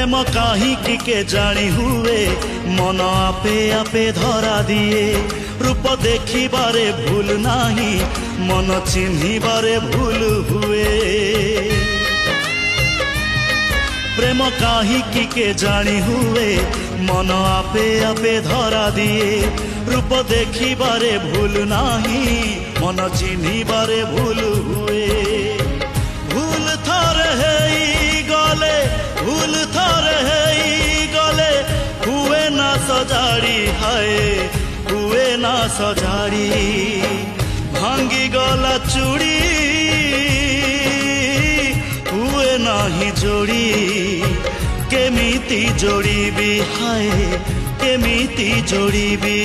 प्रेम काहींकि के जानी हुए मन आपे आपे धरा दिए रूप देखिबारे भूल नाही मन चिन्हिबारे भूल हुए प्रेम काहींकि के जानी हुए मन आपे आपे धरा दिए रूप देखिबारे भूल नाही मन चिन्हिबारे भूल हुए भूल थरे हेई गले भूल थरे हेई गले हुए ना सजाड़ी हाय हुए ना सजाड़ी भांगी गला चूड़ी हुए नाही जोड़ी केमिति जोड़ीबी हाय केमिति जोड़ीबी।